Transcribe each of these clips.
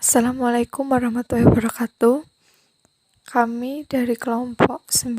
Assalamualaikum warahmatullahi wabarakatuh. Kami dari kelompok 9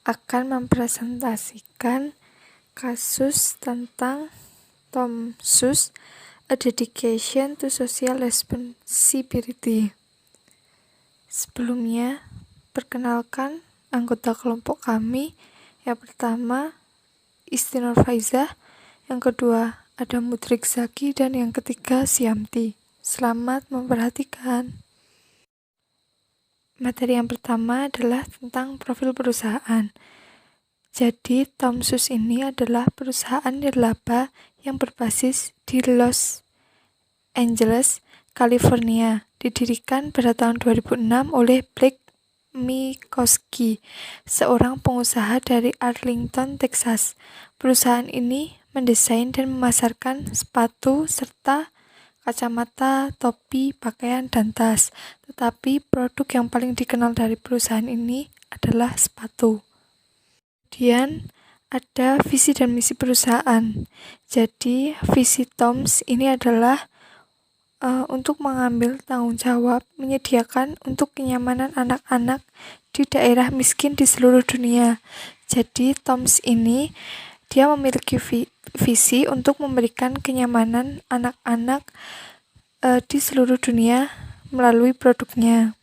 akan mempresentasikan kasus tentang Tomsus, A Dedication to Social Responsibility. Sebelumnya, perkenalkan anggota kelompok kami. Yang pertama, Isti Nurfaizah. Yang kedua, ada Mudrik Zaki. Dan yang ketiga, Siamti. Selamat memperhatikan. Materi yang pertama adalah tentang profil perusahaan. Jadi, Tomsus ini adalah perusahaan nirlaba yang berbasis di Los Angeles, California. Didirikan pada tahun 2006 oleh Blake Mycoskie, seorang pengusaha dari Arlington, Texas. Perusahaan ini mendesain dan memasarkan sepatu serta kacamata, topi, pakaian, dan tas. Tetapi produk yang paling dikenal dari perusahaan ini adalah sepatu. Kemudian ada visi dan misi perusahaan. Jadi visi Toms ini adalah untuk mengambil tanggung jawab menyediakan untuk kenyamanan anak-anak di daerah miskin di seluruh dunia. Jadi Toms ini dia memiliki visi untuk memberikan kenyamanan anak-anak di seluruh dunia melalui produknya.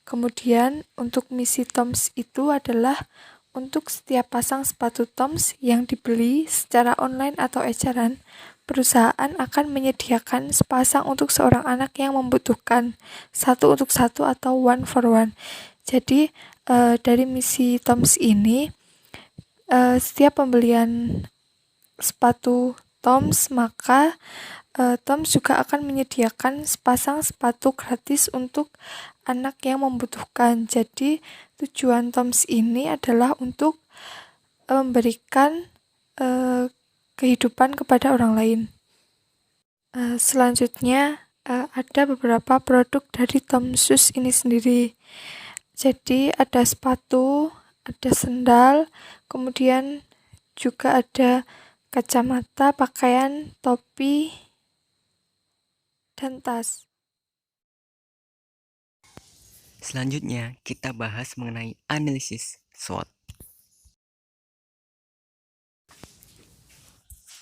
Kemudian untuk misi Toms itu adalah untuk setiap pasang sepatu Toms yang dibeli secara online atau eceran, perusahaan akan menyediakan sepasang untuk seorang anak yang membutuhkan, satu untuk satu atau one for one. Jadi dari misi Toms ini, setiap pembelian sepatu Toms, maka Toms juga akan menyediakan sepasang sepatu gratis untuk anak yang membutuhkan. Jadi tujuan Toms ini adalah untuk memberikan kehidupan kepada orang lain. Selanjutnya ada beberapa produk dari Tomsus ini sendiri. Jadi ada sepatu, ada sendal, kemudian juga ada kacamata, pakaian, topi, dan tas. Selanjutnya, kita bahas mengenai analisis SWOT.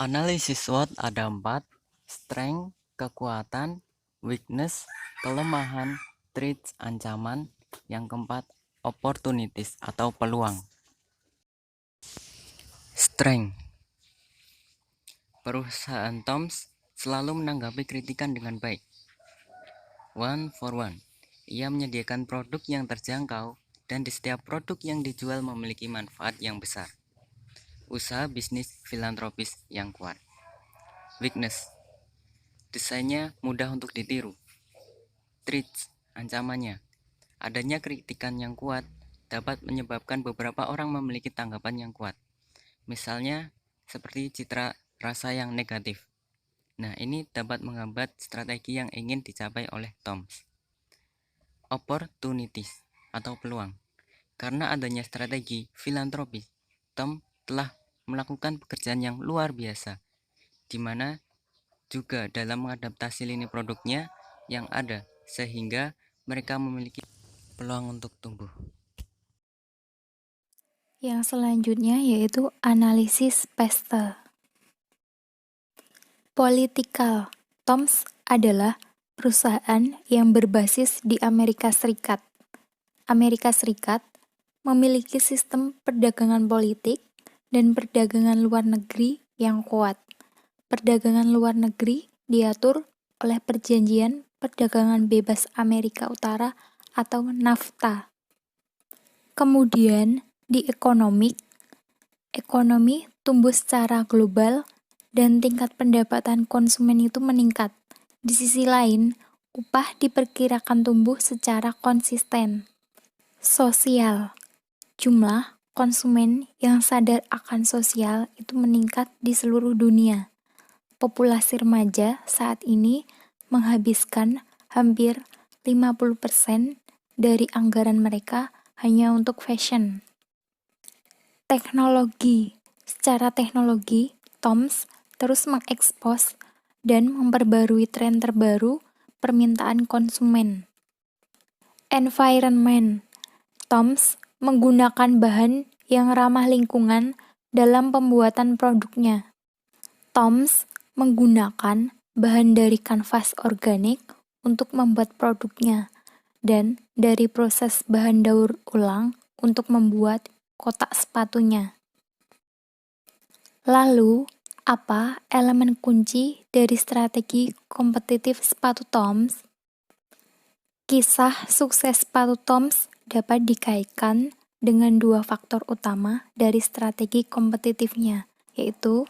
Analisis SWOT ada 4, strength, kekuatan, weakness, kelemahan, threats, ancaman, yang keempat, opportunities atau peluang. Strength. Perusahaan Toms selalu menanggapi kritikan dengan baik. One for one. Ia menyediakan produk yang terjangkau dan di setiap produk yang dijual memiliki manfaat yang besar. Usaha bisnis filantropis yang kuat. Weakness. Desainnya mudah untuk ditiru. Threats. Ancamannya. Adanya kritikan yang kuat dapat menyebabkan beberapa orang memiliki tanggapan yang kuat. Misalnya seperti citra rasa yang negatif. Nah, ini dapat menghambat strategi yang ingin dicapai oleh Toms. Opportunities atau peluang. Karena adanya strategi filantropis, Tom telah melakukan pekerjaan yang luar biasa, di mana juga dalam mengadaptasi lini produknya yang ada, sehingga mereka memiliki peluang untuk tumbuh. Yang selanjutnya yaitu analisis PESTEL. Political. Toms adalah perusahaan yang berbasis di Amerika Serikat. Amerika Serikat memiliki sistem perdagangan politik dan perdagangan luar negeri yang kuat. Perdagangan luar negeri diatur oleh Perjanjian Perdagangan Bebas Amerika Utara atau NAFTA. Kemudian di ekonomi tumbuh secara global dan tingkat pendapatan konsumen itu meningkat. Di sisi lain, upah diperkirakan tumbuh secara konsisten. Sosial. Jumlah konsumen yang sadar akan sosial itu meningkat di seluruh dunia. Populasi remaja saat ini menghabiskan hampir 50% dari anggaran mereka hanya untuk fashion. Teknologi. Secara teknologi, Toms terus mengekspos dan memperbarui tren terbaru permintaan konsumen. Environment. Toms menggunakan bahan yang ramah lingkungan dalam pembuatan produknya. Toms menggunakan bahan dari kanvas organik untuk membuat produknya dan dari proses bahan daur ulang untuk membuat kotak sepatunya. Lalu, apa elemen kunci dari strategi kompetitif sepatu Toms? Kisah sukses sepatu Toms dapat dikaitkan dengan dua faktor utama dari strategi kompetitifnya, yaitu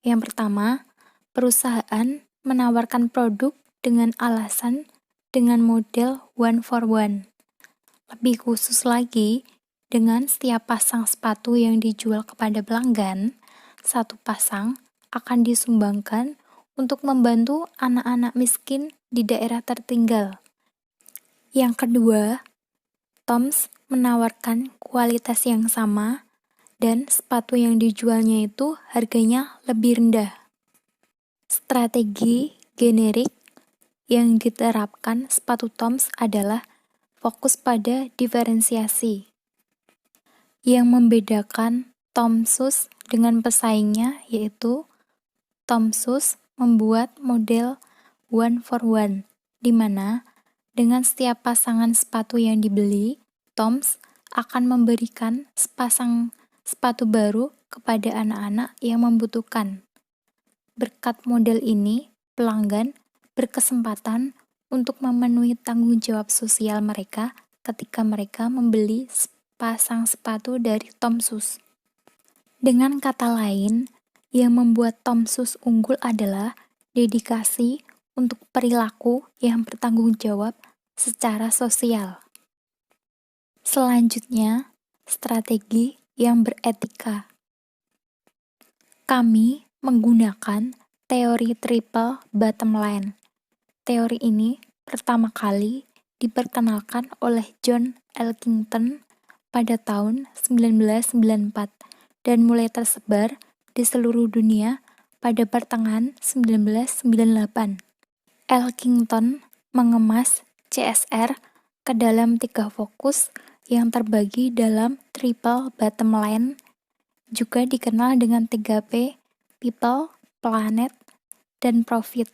yang pertama, perusahaan menawarkan produk dengan alasan dengan model one for one. Lebih khusus lagi, dengan setiap pasang sepatu yang dijual kepada pelanggan, satu pasang akan disumbangkan untuk membantu anak-anak miskin di daerah tertinggal. Yang kedua, Toms menawarkan kualitas yang sama dan sepatu yang dijualnya itu harganya lebih rendah. Strategi generik yang diterapkan sepatu Toms adalah fokus pada diferensiasi. Yang membedakan Tomsus dengan pesaingnya yaitu Tomsus membuat model one for one, di mana dengan setiap pasangan sepatu yang dibeli, Toms akan memberikan sepasang sepatu baru kepada anak-anak yang membutuhkan. Berkat model ini, pelanggan berkesempatan untuk memenuhi tanggung jawab sosial mereka ketika mereka membeli sepasang sepatu dari Tomsus. Dengan kata lain, yang membuat Tomsus unggul adalah dedikasi untuk perilaku yang bertanggung jawab secara sosial. Selanjutnya, strategi yang beretika. Kami menggunakan teori triple bottom line. Teori ini pertama kali diperkenalkan oleh John Elkington pada tahun 1994 dan mulai tersebar di seluruh dunia pada pertengahan 1998. Elkington mengemas CSR ke dalam 3 fokus yang terbagi dalam triple bottom line, juga dikenal dengan 3P, people, planet, dan profit,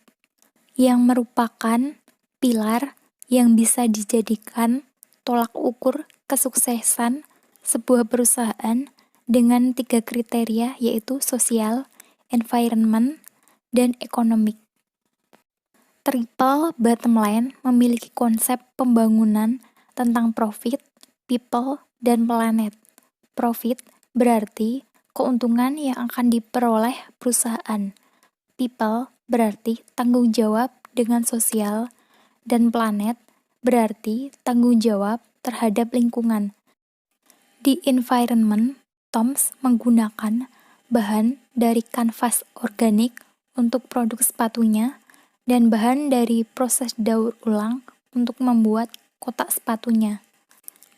yang merupakan pilar yang bisa dijadikan tolak ukur kesuksesan sebuah perusahaan dengan 3 kriteria yaitu sosial, environment, dan economic. Triple bottom line memiliki konsep pembangunan tentang profit, people, dan planet. Profit berarti keuntungan yang akan diperoleh perusahaan. People berarti tanggung jawab dengan sosial, dan planet berarti tanggung jawab terhadap lingkungan. Di environment, Toms menggunakan bahan dari kanvas organik untuk produk sepatunya dan bahan dari proses daur ulang untuk membuat kotak sepatunya.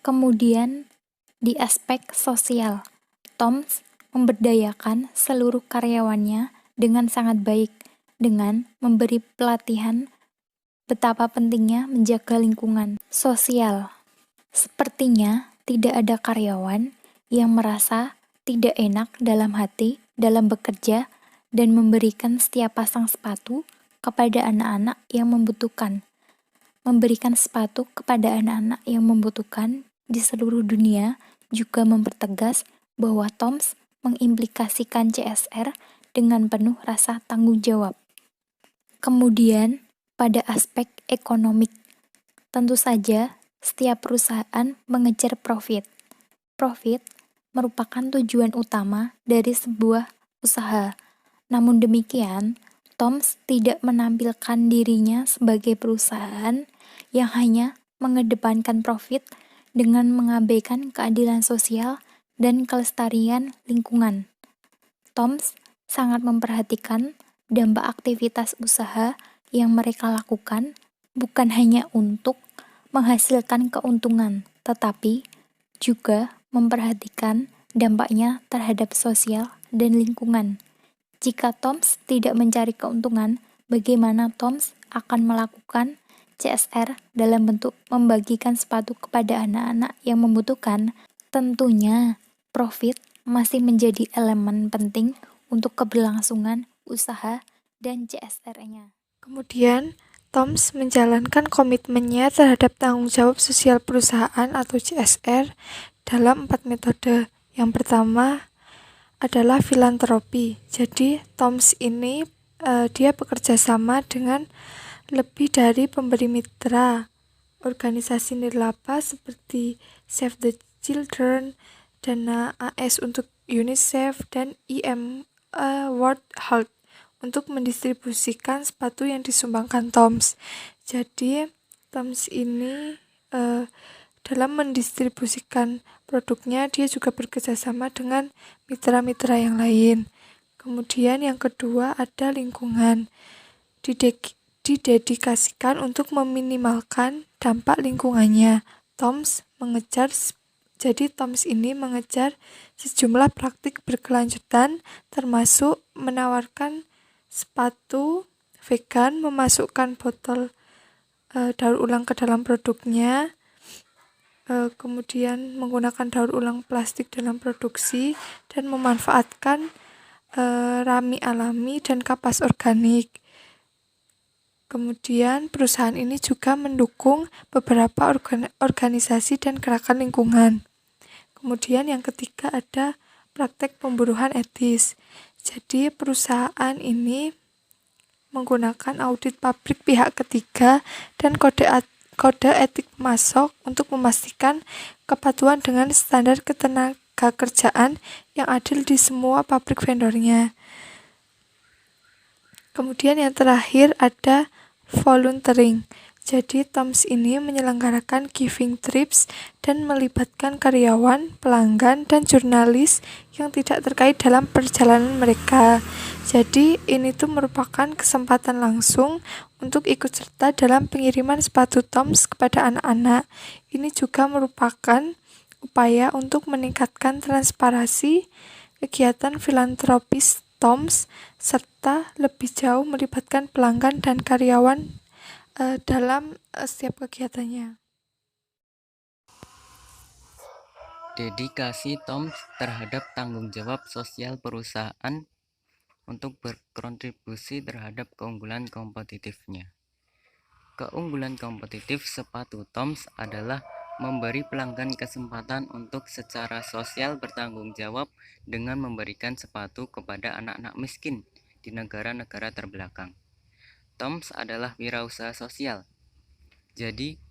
Kemudian, di aspek sosial, Toms memberdayakan seluruh karyawannya dengan sangat baik dengan memberi pelatihan betapa pentingnya menjaga lingkungan. Sosial, sepertinya tidak ada karyawan yang merasa tidak enak dalam hati dalam bekerja dan memberikan setiap pasang sepatu kepada anak-anak yang membutuhkan. Memberikan sepatu kepada anak-anak yang membutuhkan di seluruh dunia juga mempertegas bahwa Toms mengimplikasikan CSR dengan penuh rasa tanggung jawab. Kemudian, pada aspek ekonomik, tentu saja setiap perusahaan mengejar profit. Profit merupakan tujuan utama dari sebuah usaha. Namun demikian, Toms tidak menampilkan dirinya sebagai perusahaan yang hanya mengedepankan profit dengan mengabaikan keadilan sosial dan kelestarian lingkungan. Toms sangat memperhatikan dampak aktivitas usaha yang mereka lakukan bukan hanya untuk menghasilkan keuntungan, tetapi juga memperhatikan dampaknya terhadap sosial dan lingkungan. Jika Toms tidak mencari keuntungan, bagaimana Toms akan melakukan CSR dalam bentuk membagikan sepatu kepada anak-anak yang membutuhkan, tentunya profit masih menjadi elemen penting untuk keberlangsungan usaha dan CSR-nya. Kemudian, Toms menjalankan komitmennya terhadap tanggung jawab sosial perusahaan atau CSR dalam 4 metode. Yang pertama adalah filantropi. Jadi, Toms ini dia bekerja sama dengan lebih dari pemberi mitra organisasi nirlaba seperti Save the Children, Dana AS untuk UNICEF, dan World Health untuk mendistribusikan sepatu yang disumbangkan Toms. Jadi, Toms ini dalam mendistribusikan produknya, dia juga bekerjasama dengan mitra-mitra yang lain. Kemudian yang kedua ada lingkungan. Didedikasikan untuk meminimalkan dampak lingkungannya. Toms ini mengejar sejumlah praktik berkelanjutan, termasuk menawarkan sepatu vegan, memasukkan botol daur ulang ke dalam produknya, kemudian menggunakan daur ulang plastik dalam produksi, dan memanfaatkan rami alami dan kapas organik. Kemudian perusahaan ini juga mendukung beberapa organisasi dan gerakan lingkungan. Kemudian yang ketiga ada praktek pemburuan etis. Jadi perusahaan ini menggunakan audit pabrik pihak ketiga dan kode etik pemasok untuk memastikan kepatuhan dengan standar ketenagakerjaan yang adil di semua pabrik vendornya. Kemudian yang terakhir ada volunteering. Jadi Toms ini menyelenggarakan giving trips dan melibatkan karyawan, pelanggan, dan jurnalis yang tidak terkait dalam perjalanan mereka. Jadi ini tuh merupakan kesempatan langsung untuk ikut serta dalam pengiriman sepatu Toms kepada anak-anak. Ini juga merupakan upaya untuk meningkatkan transparansi kegiatan filantropis Toms, serta lebih jauh melibatkan pelanggan dan karyawan dalam setiap kegiatannya. Dedikasi Toms terhadap tanggung jawab sosial perusahaan untuk berkontribusi terhadap keunggulan kompetitifnya. Keunggulan kompetitif sepatu Toms adalah memberi pelanggan kesempatan untuk secara sosial bertanggung jawab dengan memberikan sepatu kepada anak-anak miskin di negara-negara terbelakang. Toms adalah wirausaha sosial, jadi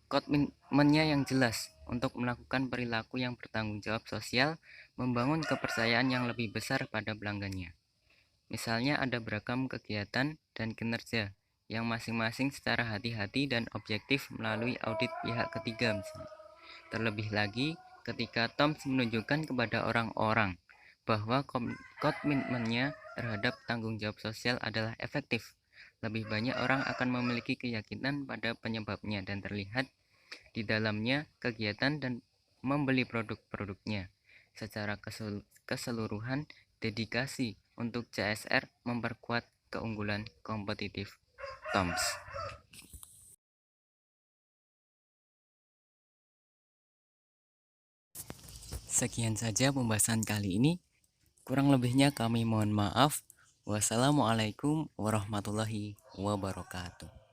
komitmennya yang jelas untuk melakukan perilaku yang bertanggung jawab sosial, membangun kepercayaan yang lebih besar pada pelanggannya. Misalnya ada beragam kegiatan dan kinerja yang masing-masing secara hati-hati dan objektif melalui audit pihak ketiga misalnya. Terlebih lagi ketika Toms menunjukkan kepada orang-orang bahwa komitmennya terhadap tanggung jawab sosial adalah efektif, lebih banyak orang akan memiliki keyakinan pada penyebabnya dan terlihat di dalamnya kegiatan dan membeli produk-produknya. Secara keseluruhan, dedikasi untuk CSR memperkuat keunggulan kompetitif Toms. Sekian saja pembahasan kali ini. Kurang lebihnya kami mohon maaf. Wassalamualaikum warahmatullahi wabarakatuh.